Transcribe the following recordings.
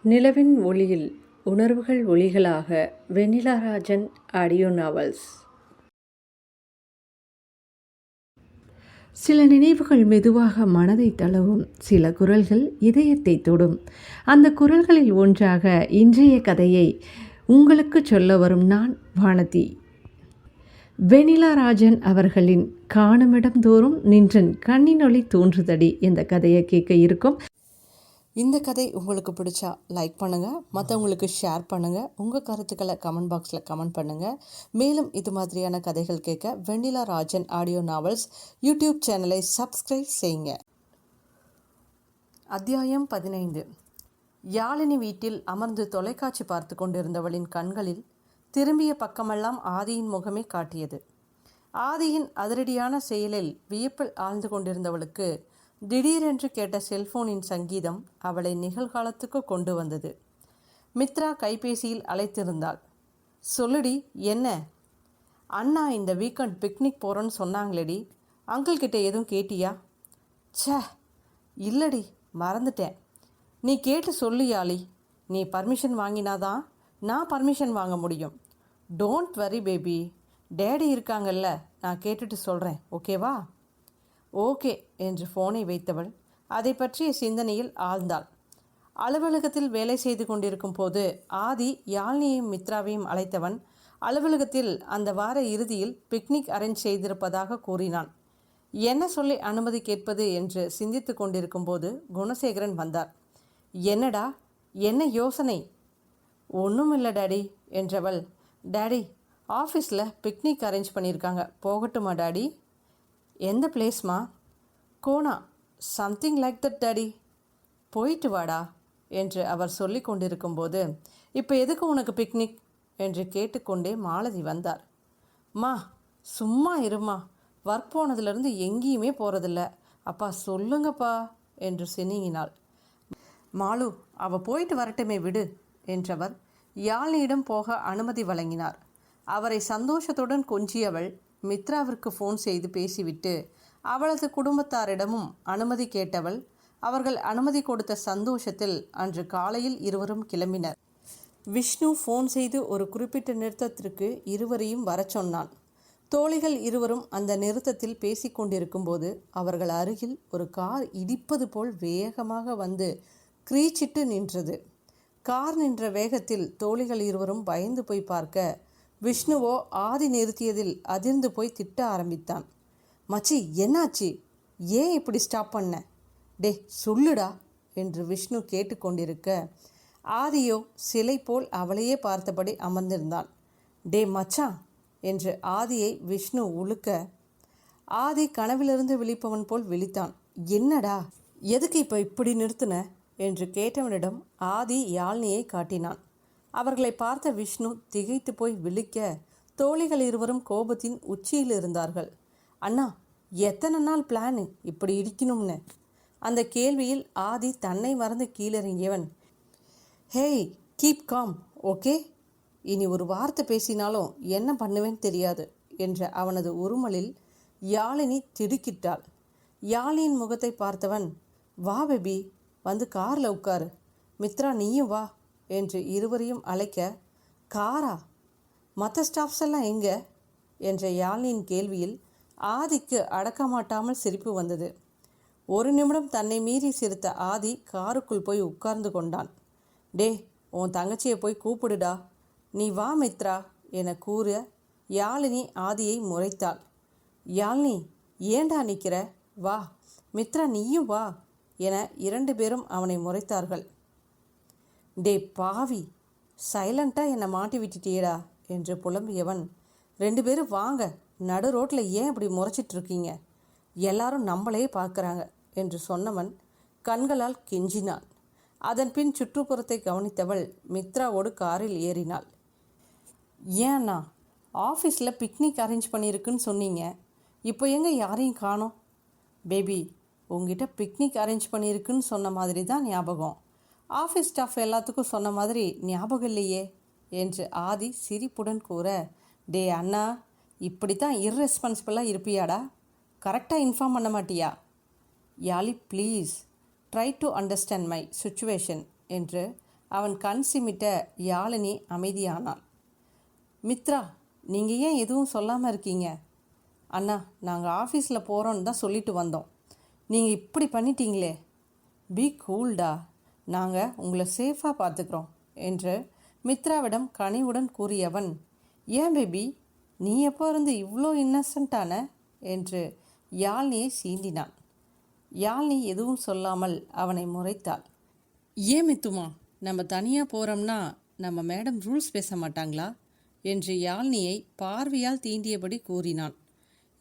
நிலவின் ஒளியில் உணர்வுகள் ஒளிகளாக வெண்ணிலா ராஜன் ஆடியோ நாவல்ஸ். சில நினைவுகள் மெதுவாக மனதை தழுவும், சில குரல்கள் இதயத்தை தொடும். அந்த குரல்களில் ஒன்றாக இன்றைய கதையை உங்களுக்கு சொல்ல வரும் நான் வானதி. வெண்ணிலா ராஜன் அவர்களின் காணுமிடம் தோறும் நின்றன் கண்ணினொளி தோன்றுதடி இந்த கதையை கேட்க இருக்கும். இந்த கதை உங்களுக்கு பிடிச்சா லைக் பண்ணுங்கள், மற்றவங்களுக்கு ஷேர் பண்ணுங்கள், உங்கள் கருத்துக்களை கமெண்ட் பாக்ஸில் கமெண்ட் பண்ணுங்கள். மேலும் இது மாதிரியான கதைகள் கேட்க வெண்ணிலா ராஜன் ஆடியோ நாவல்ஸ் யூடியூப் சேனலை சப்ஸ்கிரைப் செய்யுங்க. அத்தியாயம் 15. யாழினி வீட்டில் அமர்ந்து தொலைக்காட்சி பார்த்து கொண்டிருந்தவளின் கண்களில் திரும்பிய பக்கமெல்லாம் ஆதியின் முகமே காட்டியது. ஆதியின் அதிரடியான செயலில் வியப்பில் ஆழ்ந்து கொண்டிருந்தவளுக்கு திடீரென்று கேட்ட செல்போனின் சங்கீதம் அவளை நிகழ்காலத்துக்கு கொண்டு வந்தது. மித்ரா கைபேசியில் அழைத்திருந்தாள். சொல்லுடி, என்ன? அண்ணா இந்த வீக்கெண்ட் பிக்னிக் போகிறோன்னு சொன்னாங்களேடி, அங்கிள் கிட்ட எதுவும் கேட்டியா? ச்சே, இல்லடி, மறந்துட்டேன். நீ கேட்டு சொல்லு யாழி. நீ பர்மிஷன் வாங்கினாதான் நான் பர்மிஷன் வாங்க முடியும். டோன்ட் வரி பேபி, டேடி இருக்காங்கல்ல, நான் கேட்டுட்டு சொல்கிறேன், ஓகேவா? ஓகே என்று ஃபோனை வைத்தவள் அதை பற்றிய சிந்தனையில் ஆழ்ந்தாள். அலுவலகத்தில் வேலை செய்து கொண்டிருக்கும் போது ஆதி யாழ்னியையும் மித்ராவையும் அழைத்தவன் அலுவலகத்தில் அந்த வார இறுதியில் பிக்னிக் அரேஞ்ச் செய்திருப்பதாக கூறினான். என்ன சொல்லி அனுமதி கேட்பது என்று சிந்தித்து கொண்டிருக்கும் போது குணசேகரன் வந்தார். என்னடா, என்ன யோசனை? ஒன்றும் இல்லை டாடி என்றவள். டாடி, ஆஃபீஸில் பிக்னிக் அரேஞ்ச் பண்ணியிருக்காங்க, போகட்டுமா டாடி? எந்த பிளேஸ்மா? கோனா, சம்திங் லைக் தட் டாடி. போயிட்டு வாடா என்று அவர் சொல்லி கொண்டிருக்கும்போது, இப்போ எதுக்கு உனக்கு பிக்னிக் என்று கேட்டுக்கொண்டே மாலதி வந்தார். மா, சும்மா இருமா, ஒர்க் போனதுலேருந்து எங்கேயுமே போகிறதில்ல. அப்பா சொல்லுங்கப்பா என்று சினிங்கினாள். மாலு, அவள் போயிட்டு வரட்டுமே, விடு என்றவர் யாழ்னியிடம் போக அனுமதி வழங்கினார். அவரை சந்தோஷத்துடன் கொஞ்சியவள் மித்ராவிற்கு ஃபோன் செய்து பேசிவிட்டு அவளது குடும்பத்தாரிடமும் அனுமதி கேட்டவள். அவர்கள் அனுமதி கொடுத்த சந்தோஷத்தில் அன்று காலையில் இருவரும் கிளம்பினர். விஷ்ணு ஃபோன் செய்து ஒரு குறிப்பிட்ட நிறுத்தத்திற்கு இருவரையும் வர சொன்னான். தோழிகள் இருவரும் அந்த நிறுத்தத்தில் பேசி கொண்டிருக்கும்போது அவர்கள் அருகில் ஒரு கார் இடிப்பது போல் வேகமாக வந்து கிரீச்சிட்டு நின்றது. கார் நின்ற வேகத்தில் தோழிகள் இருவரும் பயந்து போய் பார்க்க விஷ்ணுவோ ஆதி நிறுத்தியதில் அதிர்ந்து போய் திட்ட ஆரம்பித்தான். மச்சி, என்னாச்சு? ஏன் இப்படி ஸ்டாப் பண்ண? டே சொல்லுடா என்று விஷ்ணு கேட்டுக்கொண்டிருக்க ஆதியோ சிலை போல் அவளையே பார்த்தபடி அமர்ந்திருந்தான். டே மச்சான் என்று ஆதியை விஷ்ணு உழுக்க ஆதி கனவிலிருந்து விழிப்பவன் போல் விழித்தான். என்னடா, எதுக்கு இப்போ இப்படி நிறுத்தின என்று கேட்டவனிடம் ஆதி யாழ்னியை காட்டினான். அவர்களை பார்த்த விஷ்ணு திகைத்து போய் விழிக்க தோழிகள் இருவரும் கோபத்தின் உச்சியில் இருந்தார்கள். அண்ணா, எத்தனை நாள் பிளான் இப்படி இடிக்கணும்னு? அந்த கேள்வியில் ஆதி தன்னை மறந்து கீழிறங்கியவன். Hey, keep calm, okay? இனி ஒரு வார்த்தை பேசினாலும் என்ன பண்ணுவேன்னு தெரியாது என்ற அவனது உருமலில் யாழினி திடுக்கிட்டாள். யாழினியின் முகத்தை பார்த்தவன், வா பேபி, வந்து காரில் உட்காரு. மித்ரா, நீயும் வா என்று இருவரையும் அழைக்க, காரா? மற்ற ஸ்டாஃப்ஸ் எல்லாம் எங்கே என்ற யாழினியின் கேள்வியில் ஆதிக்கு அடக்கமாட்டாமல் சிரிப்பு வந்தது. ஒரு நிமிடம் தன்னை மீறி சிரித்த ஆதி காருக்குள் போய் உட்கார்ந்து கொண்டான். டே, உன் தங்கச்சியை போய் கூப்பிடுடா. நீ வா மித்ரா என கூற யாழினி ஆதியை முறைத்தாள். யாழினி, ஏண்டா நிற்கிற? வா. மித்ரா, நீயும் வா என இரண்டு பேரும் அவனை முறைத்தார்கள். டே பாவி, சைலண்ட்டாக என்னை மாட்டி விட்டுட்டியேடா என்று புலம்பியவன், ரெண்டு பேரும் வாங்க, நடு ரோட்டில் ஏன் இப்படி முறைச்சிட்ருக்கீங்க? எல்லாரும் நம்மளே பார்க்குறாங்க என்று சொன்னவன் கண்களால் கெஞ்சினான். அதன் பின் சுற்றுப்புறத்தை கவனித்தவள் மித்ராவோடு காரில் ஏறினாள். ஏன்னா, ஆஃபீஸில் பிக்னிக் அரேஞ்ச் பண்ணியிருக்குன்னு சொன்னீங்க, இப்போ எங்கே யாரையும் காணோம்? பேபி, உங்ககிட்ட பிக்னிக் அரேஞ்ச் பண்ணியிருக்குன்னு சொன்ன மாதிரி தான் ஞாபகம். ஆஃபீஸ் ஸ்டாஃப் எல்லாத்துக்கும் சொன்ன மாதிரி ஞாபகம் இல்லையே என்று ஆதி சிரிப்புடன் கூற, டே அண்ணா, இப்படி தான் இர்ரெஸ்பான்சிபிளாக இருப்பியாடா? கரெக்டாக இன்ஃபார்ம் பண்ண மாட்டியா? Yazhi, please try to understand my situation என்று அவன் கண் சிமிட்ட யாழினி அமைதியானாள். மித்ரா, நீங்கள் ஏன் எதுவும் சொல்லாமல் இருக்கீங்க? அண்ணா, நாங்கள் ஆஃபீஸில் போகிறோன்னு தான் சொல்லிட்டு வந்தோம். நீங்கள் இப்படி பண்ணிட்டீங்களே. பி கூல்டா, நாங்கள் உங்களை சேஃபாக பார்த்துக்கிறோம் என்று மித்ராவிடம் கனிவுடன் கூறியவன், ஏன் பேபி, நீ எப்போ இருந்து இவ்வளோ இன்னசென்ட்டான என்று யாழ்னியை சீண்டினான். யாழ்னி எதுவும் சொல்லாமல் அவனை முறைத்தாள். ஏன் மித்துமா, நம்ம தனியாக போகிறோம்னா நம்ம மேடம் ரூல்ஸ் பேச மாட்டாங்களா என்று யாழ்னியை பார்வையால் தீண்டியபடி கூறினான்.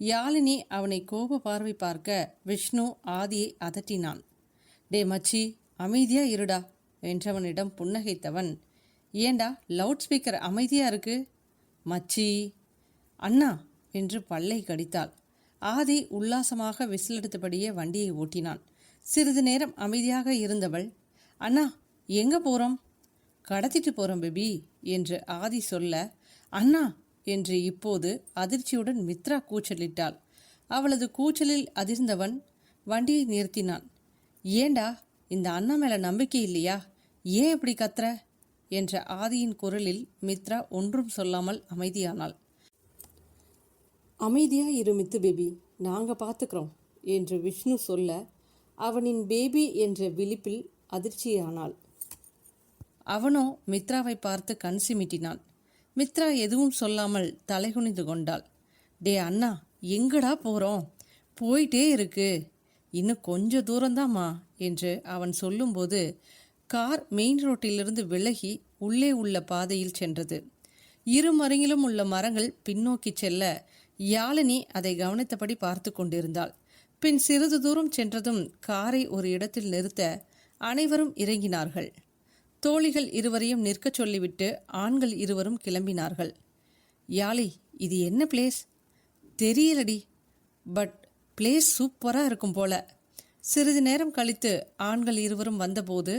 யாழினி அவனை கோப பார்வை பார்க்க விஷ்ணு ஆதியை அதட்டினான். டே மச்சி, அமைதியாக இருடா என்றவனிடம் புன்னகைத்தவன், ஏண்டா லவுட் ஸ்பீக்கர் அமைதியாக இருக்கு? மச்சி. அண்ணா என்று பல்லை கடித்தாள். ஆதி உல்லாசமாக விசிலெடுத்தபடியே வண்டியை ஓட்டினான். சிறிது நேரம் அமைதியாக இருந்தவள், அண்ணா எங்கே போகிறோம்? கடத்திட்டு போகிறோம் பேபி என்று ஆதி சொல்ல, அண்ணா என்று இப்போது அதிர்ச்சியுடன் மித்ரா கூச்சலிட்டாள். அவளது கூச்சலில் அதிர்ந்தவன் வண்டியை நிறுத்தினான். ஏண்டா, இந்த அண்ணா மேலே நம்பிக்கை இல்லையா? ஏன் இப்படி கத்துற என்ற ஆதியின் குரலில் மித்ரா ஒன்றும் சொல்லாமல் அமைதியானாள். அமைதியா இரு மித்து பேபி, நாங்கள் பார்த்துக்கிறோம் என்று விஷ்ணு சொல்ல, அவனின் பேபி என்ற விழிப்பில் அதிர்ச்சியானாள். அவனோ மித்ராவை பார்த்து கண் சிமிட்டினான். மித்ரா எதுவும் சொல்லாமல் தலைகுனிந்து கொண்டாள். டே அண்ணா, எங்கடா போகிறோம்? போயிட்டே இருக்கு, இன்னும் கொஞ்சம் தூரந்தாம்மா என்று அவன் சொல்லும்போது கார் மெயின் ரோட்டிலிருந்து விலகி உள்ளே உள்ள பாதையில் சென்றது. இருமருங்கிலும் உள்ள மரங்கள் பின்னோக்கி செல்ல யாழினி அதை கவனித்தபடி பார்த்து கொண்டிருந்தாள். பின் சிறிது தூரம் சென்றதும் காரை ஒரு இடத்தில் நிறுத்த அனைவரும் இறங்கினார்கள். தோழிகள் இருவரையும் நிற்கச் சொல்லிவிட்டு ஆண்கள் இருவரும் கிளம்பினார்கள். யாழி, இது என்ன பிளேஸ்? தெரியலடி, பட் பிளேஸ் சூப்பராக இருக்கும் போல. சிறிது நேரம் கழித்து ஆண்கள் இருவரும் வந்தபோது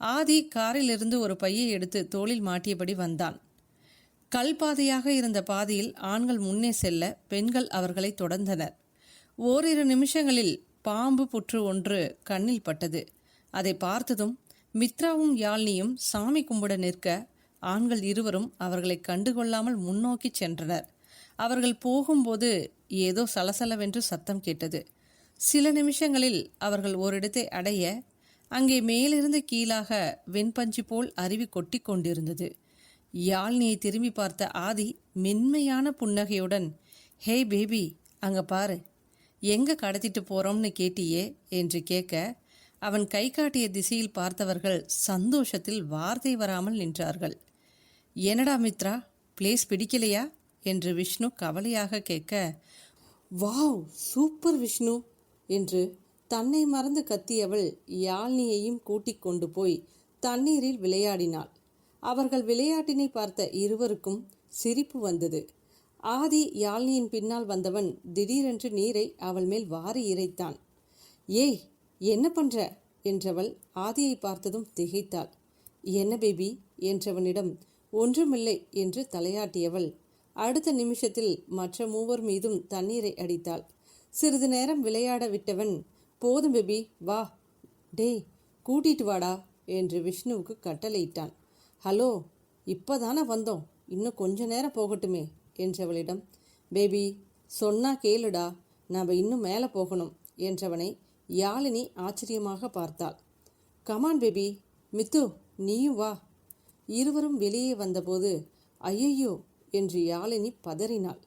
ஆதி காரிலிருந்து ஒரு பையை எடுத்து தோளில் மாட்டியபடி வந்தான். கல்பாதையாக இருந்த பாதையில் ஆண்கள் முன்னே செல்ல பெண்கள் அவர்களை தொடர்ந்தனர். ஓரிரு நிமிஷங்களில் பாம்பு புற்று ஒன்று கண்ணில் பட்டது. அதை பார்த்ததும் மித்ராவும் யாழ்னியும் சாமி கும்பிட நிற்க ஆண்கள் இருவரும் அவர்களை கண்டுகொள்ளாமல் முன்னோக்கி சென்றனர். அவர்கள் போகும்போது ஏதோ சலசலவென்று சத்தம் கேட்டது. சில நிமிஷங்களில் அவர்கள் ஓரிடத்தை அடைய அங்கே மேலிருந்து கீழாக வெண்பஞ்சி போல் அருவி கொட்டி கொண்டிருந்தது. யாழ்னியை திரும்பி பார்த்த ஆதி மென்மையான புன்னகையுடன், ஹே பேபி, அங்கே பாரு, எங்கே கடத்திட்டு போகிறோம்னு கேட்டியே என்று கேட்க, அவன் கை காட்டிய திசையில் பார்த்தவர்கள் சந்தோஷத்தில் வார்த்தை வராமல் நின்றார்கள். என்னடா மித்ரா, பிளேஸ் பிடிக்கலையா என்று விஷ்ணு கவலையாக கேட்க, வாவ் சூப்பர் விஷ்ணு என்று தன்னை மறந்து கத்தியவள் யாழ்னியையும் கூட்டிக் கொண்டு போய் தண்ணீரில் விளையாடினாள். அவர்கள் விளையாட்டினை பார்த்த இருவருக்கும் சிரிப்பு வந்தது. ஆதி யாழ்னியின் பின்னால் வந்தவன் திடீரென்று நீரை அவள் மேல் வாரி இறைத்தான். ஏய், என்ன பண்ற என்றவள் ஆதியை பார்த்ததும் திகைத்தாள். என்ன பேபி என்றவனிடம் ஒன்றுமில்லை என்று தலையாட்டியவள் அடுத்த நிமிஷத்தில் மற்ற மூவர் மீதும் தண்ணீரை அடித்தாள். சிறிது நேரம் விளையாட விட்டவன், போதும் பேபி வா, டே கூட்டிட்டு வாடா என்று விஷ்ணுவுக்கு கட்டளையிட்டான். ஹலோ, இப்போதானே வந்தோம், இன்னும் கொஞ்ச நேரம் போகட்டுமே என்றவளிடம், பேபி சொன்னா கேளுடா, நாம் இன்னும் மேலே போகணும் என்றவனை யாழினி ஆச்சரியமாக பார்த்தாள். கமான் பேபி, மித்து நீயும் வா. இருவரும் வெளியே வந்தபோது ஐயையோ என்று யாழினி பதறினாள்.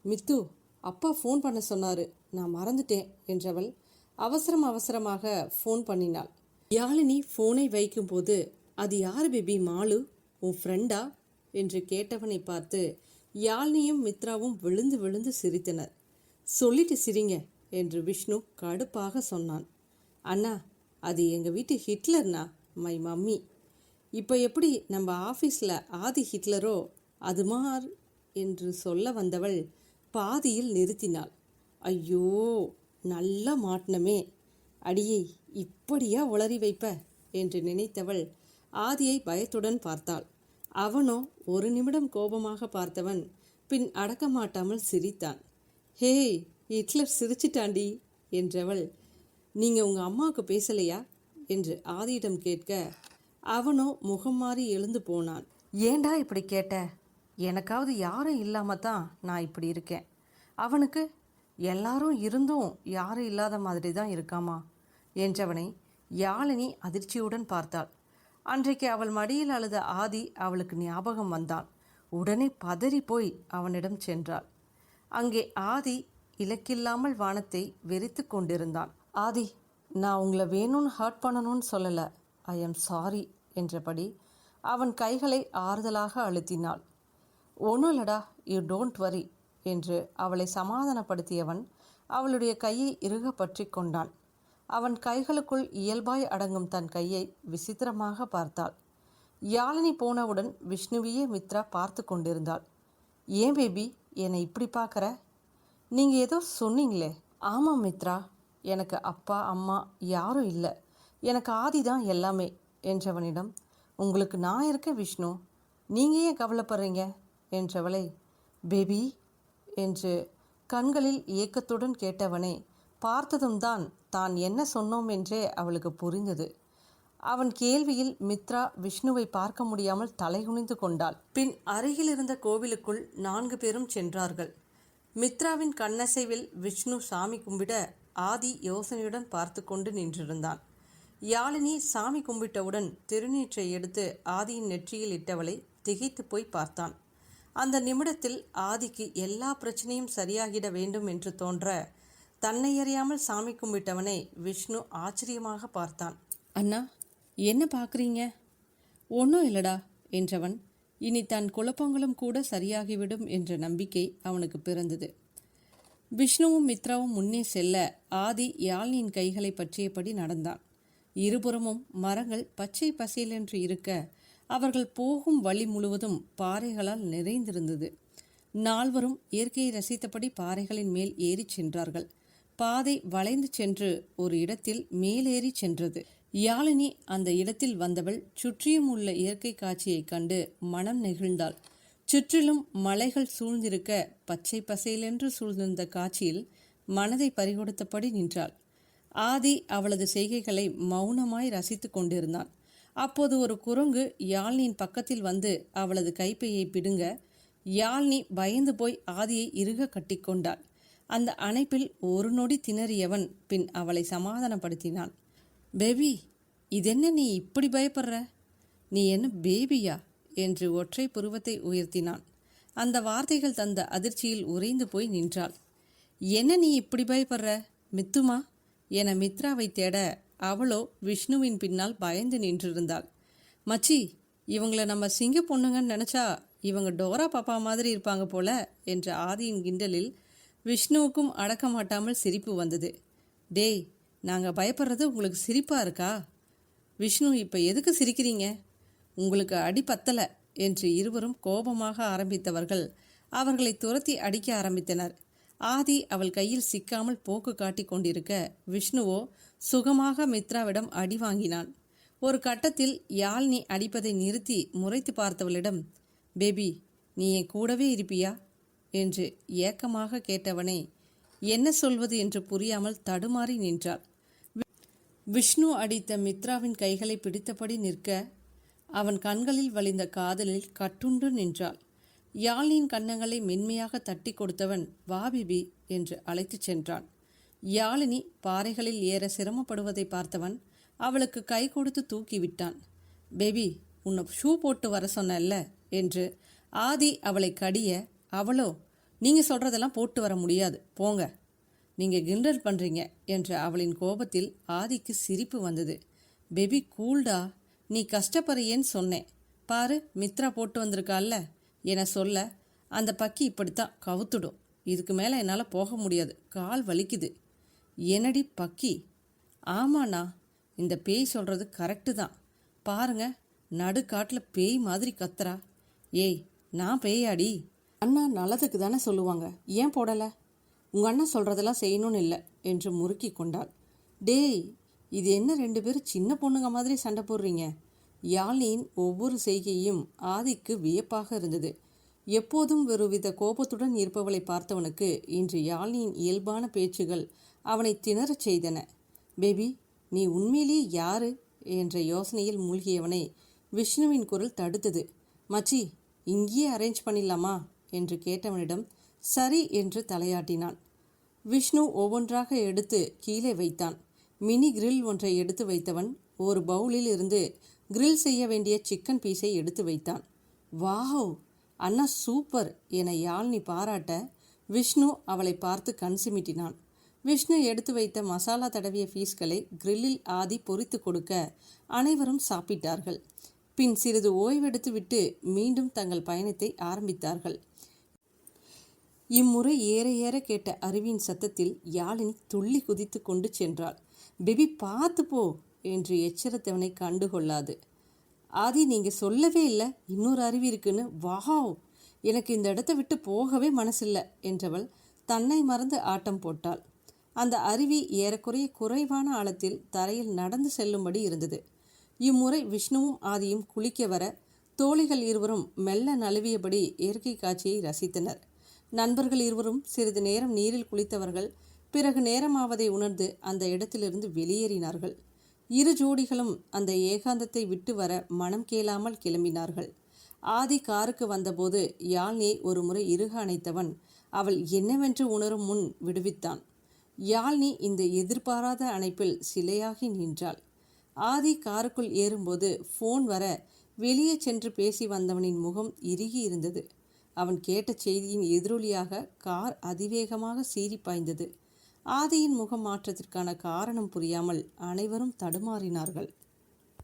மித்து, அப்பா ஃபோன் பண்ண சொன்னாரு, நான் மறந்துட்டேன் என்றவள் அவசரமாக ஃபோன் பண்ணினாள். யாழினி ஃபோனை வைக்கும்போது, அது யார் பேபி, மாலு உன் ஃப்ரெண்டா என்று கேட்டவனை பார்த்து யாழ்னியும் மித்ராவும் விழுந்து விழுந்து சிரித்தனர். சொல்லிட்டு சிரிங்க என்று விஷ்ணு கடுப்பாக சொன்னான். அண்ணா, அது எங்கள் வீட்டு ஹிட்லர்னா, மை மம்மி. இப்போ எப்படி நம்ம ஆஃபீஸில் ஆதி ஹிட்லரோ அதுமார் என்று சொல்ல வந்தவள் பாதியில் நிறுத்தினாள். ஐயோ, நல்லா மாட்டினமே, அடியை இப்படியா உளறி வைப்ப என்று நினைத்தவள் ஆதியை பயத்துடன் பார்த்தாள். அவனோ ஒரு நிமிடம் கோபமாக பார்த்தவன் பின் அடக்க மாட்டாமல் சிரித்தான். ஹே, ஹிட்லர் சிரிச்சிட்டாண்டி என்றவள், நீங்கள் உங்கள் அம்மாவுக்கு பேசலையா என்று ஆதியிடம் கேட்க, அவனோ முகம் மாறி எழுந்து போனான். ஏண்டா இப்படி கேட்ட? எனக்காவது யாரும் இல்லாமல் தான் நான் இப்படி இருக்கேன். அவனுக்கு எல்லாரும் இருந்தும் யாரும் இல்லாத மாதிரி தான் இருக்காமா என்றவனை யாழினி அதிர்ச்சியுடன் பார்த்தாள். அன்றைக்கு அவள் மடியில் அழுத ஆதி அவளுக்கு ஞாபகம் வந்தான். உடனே பதறி போய் அவனிடம் சென்றாள். அங்கே ஆதி இலக்கில்லாமல் வானத்தை வெறித்து கொண்டிருந்தான். ஆதி, நான் உங்களை வேணும்னு ஹர்ட் பண்ணணும்னு சொல்லலை, ஐ எம் சாரி என்றபடி அவன் கைகளை ஆறுதலாக அழுத்தினாள். ஒன்றும் இல்லடா, யூ டோன்ட் வரி என்று அவளை சமாதானப்படுத்தியவன் அவளுடைய கையை இறுக பற்றி கொண்டான். அவன் கைகளுக்குள் இயல்பாய் அடங்கும் தன் கையை விசித்திரமாக பார்த்தாள். யாழினி போனவுடன் விஷ்ணுவையே மித்ரா பார்த்து கொண்டிருந்தாள். ஏன் பேபி என்னை இப்படி பார்க்குற? நீங்கள் ஏதோ சொன்னீங்களே. ஆமாம் மித்ரா, எனக்கு அப்பா அம்மா யாரும் இல்லை, எனக்கு ஆதி தான் எல்லாமே என்றவனிடம், உங்களுக்கு நான் இருக்கேன் விஷ்ணு, நீங்கள் ஏன் கவலைப்படுறீங்க என்றவளை, பேபி என்று கண்களில் ஏக்கத்துடன் கேட்டவனை பார்த்ததும் தான் என்ன சொன்னோம் என்றே அவளுக்கு புரிந்தது. அவன் கேள்வியில் மித்ரா விஷ்ணுவை பார்க்க முடியாமல் தலைகுனிந்து கொண்டாள். பின் அருகில் இருந்த கோவிலுக்குள் 4 பேரும் சென்றார்கள். மித்ராவின் கண்ணசைவில் விஷ்ணு சாமி கும்பிட ஆதி யோசனையுடன் பார்த்து கொண்டு நின்றிருந்தான். யாழினி சாமி கும்பிட்டவுடன் திருநீற்றை எடுத்து ஆதியின் நெற்றியில் இட்டவளை திகைத்து போய் பார்த்தான். அந்த நிமிடத்தில் ஆதிக்கு எல்லா பிரச்சனையும் சரியாகிட வேண்டும் என்று தோன்ற தன்னை அறியாமல் சாமி கும்பிட்டவனை விஷ்ணு ஆச்சரியமாக பார்த்தான். அண்ணா, என்ன பார்க்குறீங்க? ஒன்றும் இல்லடா என்றவன் இனி தன் குழப்பங்களும் கூட சரியாகிவிடும் என்ற நம்பிக்கை அவனுக்கு பிறந்தது. விஷ்ணுவும் மித்ராவும் முன்னே செல்ல ஆதி யாழினியின் கைகளை பற்றியபடி நடந்தான். இருபுறமும் மரங்கள் பச்சை பசேலென்று இருக்க அவர்கள் போகும் வழி முழுவதும் பாறைகளால் நிறைந்திருந்தது. நால்வரும் இயற்கையை ரசித்தபடி பாறைகளின் மேல் ஏறி சென்றார்கள். பாதை வளைந்து சென்று ஒரு இடத்தில் மேலேறி சென்றது. யாழினி அந்த இடத்தில் வந்தவள் சுற்றியும் உள்ள இயற்கை காட்சியை கண்டு மனம் நெகிழ்ந்தாள். சுற்றிலும் மலைகள் சூழ்ந்திருக்க பச்சை பசேலென்று சூழ்ந்திருந்த காட்சியில் மனதை பறிகொடுத்தபடி நின்றாள். ஆதி அவளது செய்கைகளை மௌனமாய் ரசித்து கொண்டிருந்தான். அப்போது ஒரு குரங்கு யாழினியின் பக்கத்தில் வந்து அவளது கைப்பையை பிடுங்க யாழினி பயந்து போய் ஆதியை இறுக கட்டிக்கொண்டாள். அந்த அணைப்பில் ஒரு நொடி திணறியவன் பின் அவளை சமாதானப்படுத்தினான். பேபி, இதென்ன நீ இப்படி பயப்படுற? நீ என்ன பேபியா என்று ஒற்றை புருவத்தை உயர்த்தினான். அந்த வார்த்தைகள் தந்த அதிர்ச்சியில் உறைந்து போய் நின்றாள். என்ன நீ இப்படி பயப்படுற மித்துமா என மித்ராவை தேட அவளோ விஷ்ணுவின் பின்னால் பயந்து நின்றிருந்தாள். மச்சி, இவங்கள நம்ம சிங்க பொண்ணுங்கன்னு நினச்சா இவங்க டோரா பாப்பா மாதிரி இருப்பாங்க போல என்ற ஆதியின் கிண்டலில் விஷ்ணுவுக்கும் அடக்க மாட்டாமல் சிரிப்பு வந்தது. டேய், நாங்கள் பயப்படுறது உங்களுக்கு சிரிப்பாக இருக்கா? விஷ்ணு, இப்போ எதுக்கு சிரிக்கிறீங்க? உங்களுக்கு அடி பத்தலை என்று இருவரும் கோபமாக ஆரம்பித்தவர்கள் அவர்களை துரத்தி அடிக்க ஆரம்பித்தனர். ஆதி அவள் கையில் சிக்காமல் போக்கு காட்டி கொண்டிருக்க விஷ்ணுவோ சுகமாக மித்ராவிடம் அடி வாங்கினான். ஒரு கட்டத்தில் யாழினி அடிப்பதை நிறுத்தி முறைத்து பார்த்தவளிடம், பேபி, நீ என் கூடவே இருப்பியா என்று ஏக்கமாக கேட்டவனே என்ன சொல்வது என்று புரியாமல் தடுமாறி நின்றாள். விஷ்ணு அடித்த மித்ராவின் கைகளை பிடித்தபடி நிற்க அவன் கண்களில் வழிந்த காதலில் கட்டுண்டு நின்றாள். யாழினியின் கன்னங்களை மென்மையாக தட்டி கொடுத்தவன் வா பிபி என்று அழைத்துச் சென்றான். யாழினி பாறைகளில் ஏற சிரமப்படுவதை பார்த்தவன் அவளுக்கு கை கொடுத்து தூக்கிவிட்டான். பேபி, உன்னை ஷூ போட்டு வர சொன்னல்ல என்று ஆதி அவளை கடிய அவளோ, நீங்கள் சொல்கிறதெல்லாம் போட்டு வர முடியாது, போங்க, நீங்கள் கிண்டல் பண்ணுறீங்க என்ற அவளின் கோபத்தில் ஆதிக்கு சிரிப்பு வந்தது. பேபி கூல்டா, நீ கஷ்டப்படுறியேன்னு சொன்னேன், பாரு மித்ரா போட்டு வந்திருக்கால்ல என சொல்ல அந்த பக்கி இப்படித்தான் கவுத்துடும், இதுக்கு மேலே என்னால் போக முடியாது, கால் வலிக்குது. என்னடி பக்கி? ஆமாண்ணா, இந்த பேய் சொல்கிறது கரெக்டு தான், பாருங்க நடுக்காட்டில் பேய் மாதிரி கத்துறா. ஏய், நான் பேயாடி? அண்ணா நல்லதுக்கு தானே சொல்லுவாங்க, ஏன் போடலை? உங்கள் அண்ணன் சொல்கிறதெல்லாம் செய்யணும்னு இல்லை என்று முறுக்கி கொண்டாள். டேய், இது என்ன 2 பேரும் சின்ன பொண்ணுங்க மாதிரி சண்டை போடுறீங்க? யாழினியின் ஒவ்வொரு செய்கையும் ஆதிக்கு வியப்பாக இருந்தது. எப்போதும் ஒருவித கோபத்துடன் இருப்பவளை பார்த்தவனுக்கு இன்று யாழினியின் இயல்பான பேச்சுகள் அவனை திணறச் செய்தன. பேபி, நீ உண்மையிலேயே யாரு என்ற யோசனையில் மூழ்கியவனை விஷ்ணுவின் குரல் தடுத்தது. மச்சி, இங்கேயே அரேஞ்ச் பண்ணிடலாமா என்று கேட்டவனிடம் சரி என்று தலையாட்டினான். விஷ்ணு ஒவ்வொன்றாக எடுத்து கீழே வைத்தான். மினி கிரில் ஒன்றை எடுத்து வைத்தவன் ஒரு பவுலில் இருந்து கிரில் செய்ய வேண்டிய சிக்கன் பீஸை எடுத்து வைத்தான். வாவ், அண்ணா சூப்பர் என யாழினி பாராட்ட விஷ்ணு அவளை பார்த்து கண் சிமிட்டினான். விஷ்ணு எடுத்து வைத்த மசாலா தடவிய பீஸ்களை கிரில்லில் ஆதி பொரித்து கொடுக்க அனைவரும் சாப்பிட்டார்கள். பின் சிறிது ஓய்வெடுத்து விட்டு மீண்டும் தங்கள் பயணத்தை ஆரம்பித்தார்கள். இம்முறை ஏற ஏற கேட்ட அருவியின் சத்தத்தில் யாழினி துள்ளி குதித்து கொண்டு சென்றாள். பேபி பார்த்து போ என்று எச்சரித்தவனை கண்டுகொள்ளாது. ஆதி, நீங்கள் சொல்லவே இல்லை இன்னொரு அருவி இருக்குன்னு. வாவ், எனக்கு இந்த இடத்த விட்டு போகவே மனசில்லை என்றவள் தன்னை மறந்து ஆட்டம் போட்டாள். அந்த அருவி ஏறக்குறைய குறைவான ஆழத்தில் தரையில் நடந்து செல்லும்படி இருந்தது. இம்முறை விஷ்ணுவும் ஆதியும் குளிக்க வர தோழிகள் இருவரும் மெல்ல நழுவியபடி இயற்கை காட்சியை ரசித்தனர். நண்பர்கள் இருவரும் சிறிது நேரம் நீரில் குளித்தவர்கள் பிறகு நேரமாவதை உணர்ந்து அந்த இடத்திலிருந்து வெளியேறினார்கள். இரு ஜோடிகளும் அந்த ஏகாந்தத்தை விட்டு வர மனம் கேளாமல் கிளம்பினார்கள். ஆதி காருக்கு வந்தபோது யாழ்னியை ஒரு முறை இறுக அணைத்தவன் அவள் என்னவென்று உணரும் முன் விடுவித்தான். யாழ்னி இந்த எதிர்பாராத அணைப்பில் சிலையாகி நின்றாள். ஆதி காருக்குள் ஏறும்போது ஃபோன் வர வெளியே சென்று பேசி வந்தவனின் முகம் இறுகி இருந்தது. அவன் கேட்ட செய்தியின் எதிரொலியாக கார் அதிவேகமாக சீறி பாய்ந்தது. ஆதியின் முகம் மாற்றத்திற்கான காரணம் புரியாமல் அனைவரும் தடுமாறினார்கள்.